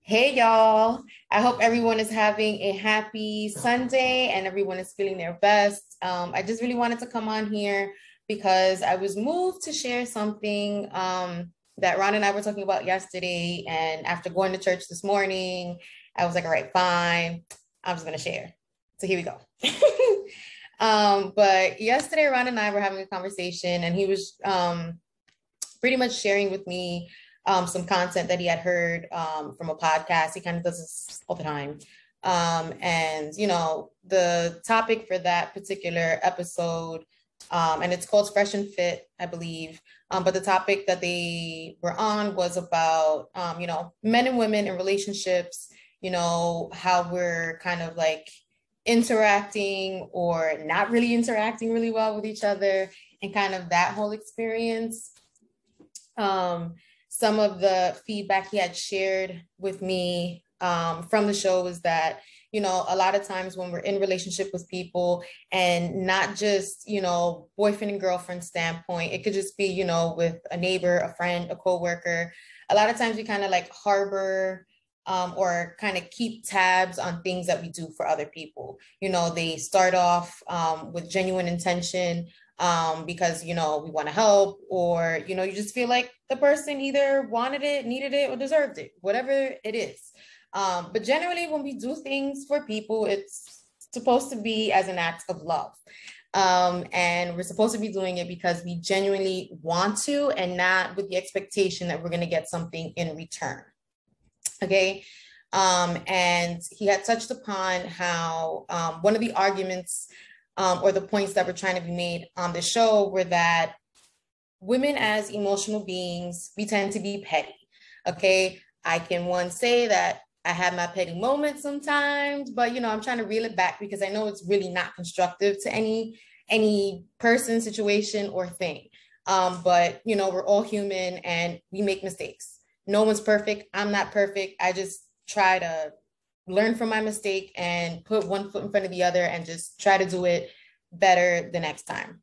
Hey y'all. I hope everyone is having a happy Sunday and everyone is feeling their best. I just really wanted to come on here because I was moved to share something that Ron and I were talking about yesterday. And after going to church this morning, I was like, all right, fine. I'm just going to share. So here we go. But yesterday, Ron and I were having a conversation and he was pretty much sharing with me some content that he had heard from a podcast. He kind of does this all the time. The topic for that particular episode, and it's called Fresh and Fit, I believe. But the topic that they were on was about, men and women in relationships, how we're kind of like interacting or not really interacting really well with each other and kind of that whole experience. Some of the feedback he had shared with me from the show was that, a lot of times when we're in relationship with people and not just, boyfriend and girlfriend standpoint, it could just be, with a neighbor, a friend, a coworker. A lot of times we kind of like harbor or kind of keep tabs on things that we do for other people. They start off with genuine intention because, we want to help, or, you just feel like the person either wanted it, needed it, or deserved it, whatever it is. But generally, when we do things for people, it's supposed to be as an act of love. And we're supposed to be doing it because we genuinely want to, and not with the expectation that we're going to get something in return. Okay. And he had touched upon how one of the arguments or the points that were trying to be made on the show were that women as emotional beings, we tend to be petty. Okay. I can say that I have my petty moments sometimes, but I'm trying to reel it back because I know it's really not constructive to any person, situation, or thing. But we're all human and we make mistakes. No one's perfect. I'm not perfect. I just try to learn from my mistake and put one foot in front of the other and just try to do it better the next time.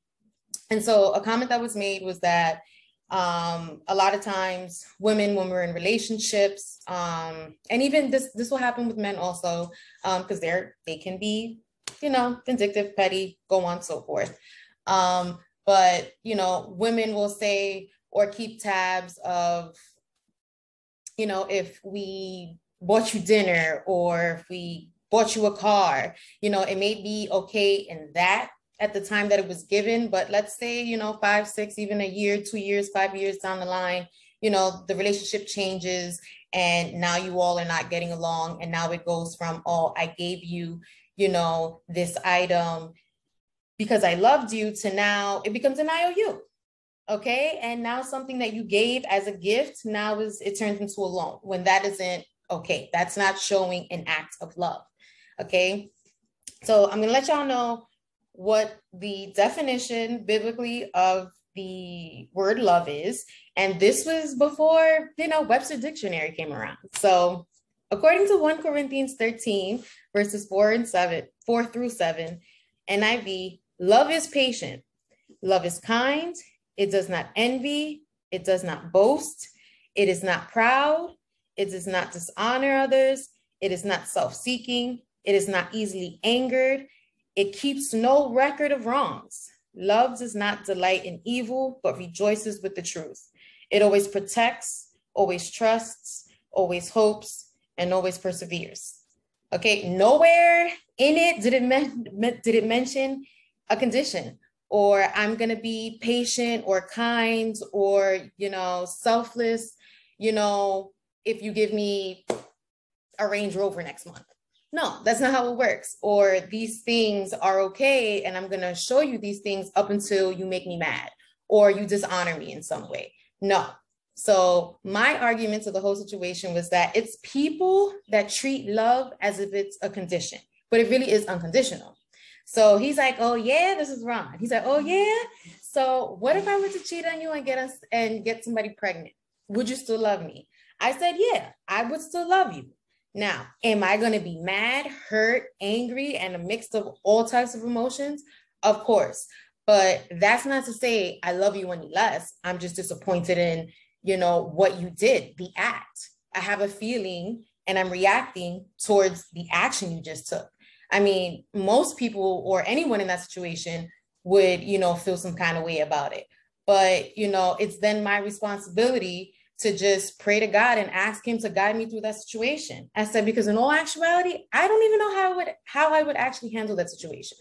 And so a comment that was made was that a lot of times women, when we're in relationships, and even this will happen with men also, because they can be, vindictive, petty, go on, so forth. But women will say or keep tabs of, if we bought you dinner or if we bought you a car, it may be okay in that at the time that it was given, but let's say, 5, 6, even a year, 2 years, 5 years down the line, the relationship changes and now you all are not getting along. And now it goes from, oh, I gave you, this item because I loved you, to now it becomes an IOU. Okay. And now something that you gave as a gift, now it turns into a loan, when that isn't okay. That's not showing an act of love. Okay. So I'm going to let y'all know what the definition biblically of the word love is. And this was before, Webster Dictionary came around. So according to 1 Corinthians 13, verses 4 through 7, NIV, love is patient. Love is kind. It does not envy. It does not boast. It is not proud. It does not dishonor others. It is not self-seeking. It is not easily angered. It keeps no record of wrongs. Love does not delight in evil, but rejoices with the truth. It always protects, always trusts, always hopes, and always perseveres. Okay, nowhere in it did it mention a condition, or I'm going to be patient or kind or, selfless, if you give me a Range Rover next month. No, that's not how it works. Or these things are okay, and I'm going to show you these things up until you make me mad or you dishonor me in some way. No. So my argument to the whole situation was that it's people that treat love as if it's a condition, but it really is unconditional. So he's like, oh yeah, this is Ron. He's like, oh yeah. So what if I were to cheat on you and get somebody pregnant? Would you still love me? I said, yeah, I would still love you. Now, am I going to be mad, hurt, angry, and a mix of all types of emotions? Of course. But that's not to say I love you any less. I'm just disappointed in, what you did, the act. I have a feeling and I'm reacting towards the action you just took. I mean, most people or anyone in that situation would, feel some kind of way about it. But, it's then my responsibility to just pray to God and ask him to guide me through that situation. I said, because in all actuality, I don't even know how I would actually handle that situation.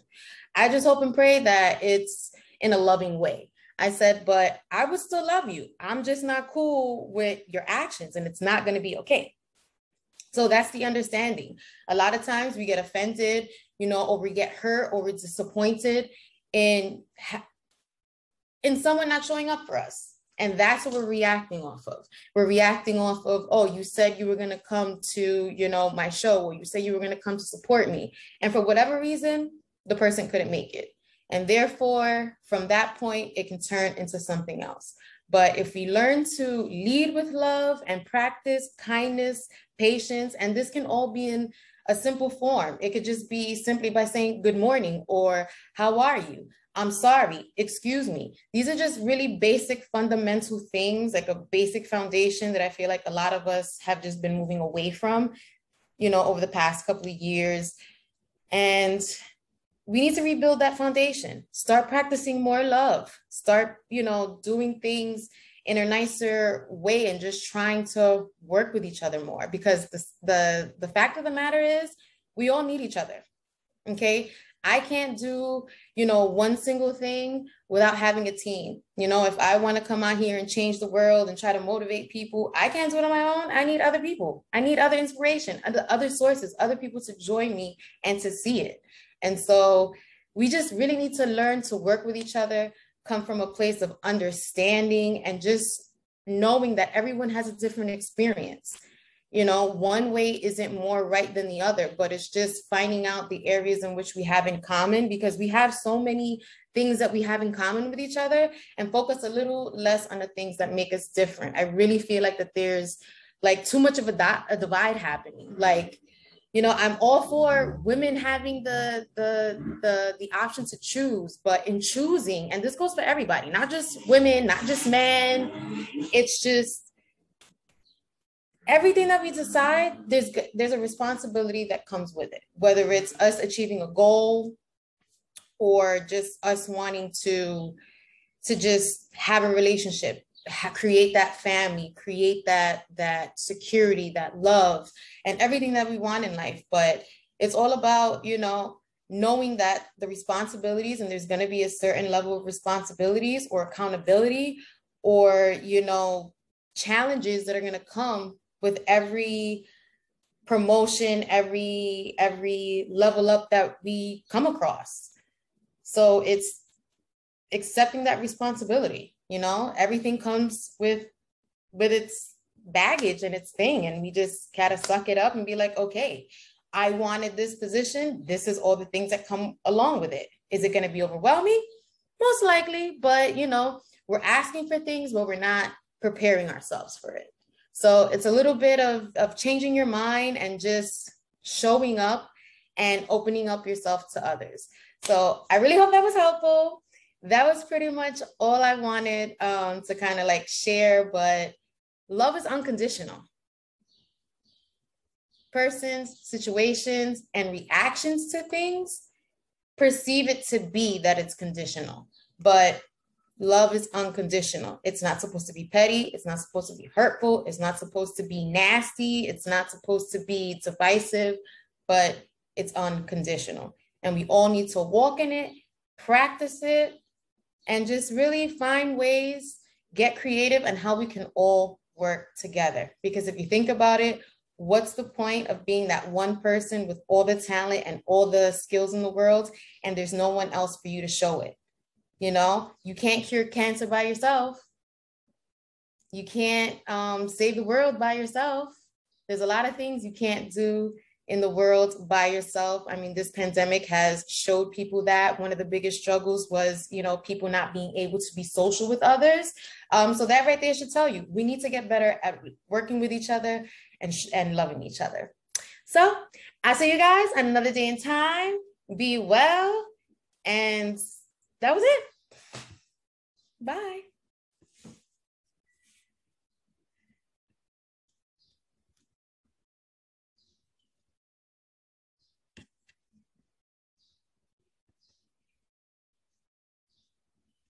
I just hope and pray that it's in a loving way. I said, but I would still love you. I'm just not cool with your actions, and it's not going to be okay. So that's the understanding. A lot of times we get offended, or we get hurt, or we're disappointed in someone not showing up for us. And that's what we're reacting off of. We're reacting off of, oh, you said you were going to come to, my show, or you said you were going to come to support me. And for whatever reason, the person couldn't make it. And therefore, from that point, it can turn into something else. But if we learn to lead with love and practice kindness, patience, and this can all be in a simple form. It could just be simply by saying good morning, or how are you? I'm sorry, excuse me. These are just really basic fundamental things, like a basic foundation that I feel like a lot of us have just been moving away from, over the past couple of years. And we need to rebuild that foundation, start practicing more love, start, doing things in a nicer way and just trying to work with each other more, because the fact of the matter is we all need each other. Okay. I can't do, one single thing without having a team. If I want to come out here and change the world and try to motivate people, I can't do it on my own. I need other people. I need other inspiration, other sources, other people to join me and to see it. And so we just really need to learn to work with each other, come from a place of understanding and just knowing that everyone has a different experience. One way isn't more right than the other, but it's just finding out the areas in which we have in common, because we have so many things that we have in common with each other, and focus a little less on the things that make us different. I really feel like that there's like too much of a divide happening. Like, I'm all for women having the option to choose, but in choosing, and this goes for everybody, not just women, not just men, it's just everything that we decide, there's a responsibility that comes with it, whether it's us achieving a goal or just us wanting to just have a relationship, create that family, create that security, that love, and everything that we want in life. But it's all about, knowing that the responsibilities, and there's going to be a certain level of responsibilities or accountability or, challenges that are going to come with every promotion, every level up that we come across. So it's accepting that responsibility. Everything comes with its baggage and its thing. And we just gotta suck it up and be like, okay, I wanted this position. This is all the things that come along with it. Is it going to be overwhelming? Most likely, but we're asking for things, but we're not preparing ourselves for it. So it's a little bit of changing your mind and just showing up and opening up yourself to others. So I really hope that was helpful. That was pretty much all I wanted to kind of like share, but love is unconditional. Persons, situations, and reactions to things perceive it to be that it's conditional, but love is unconditional. It's not supposed to be petty. It's not supposed to be hurtful. It's not supposed to be nasty. It's not supposed to be divisive, but it's unconditional. And we all need to walk in it, practice it, and just really find ways, get creative, and how we can all work together. Because if you think about it, what's the point of being that one person with all the talent and all the skills in the world, and there's no one else for you to show it? You can't cure cancer by yourself. You can't save the world by yourself. There's a lot of things you can't do in the world by yourself. I mean, this pandemic has showed people that one of the biggest struggles was, people not being able to be social with others. So that right there should tell you, we need to get better at working with each other and loving each other. So I'll see you guys on another day and time. Be well. And that was it. Bye.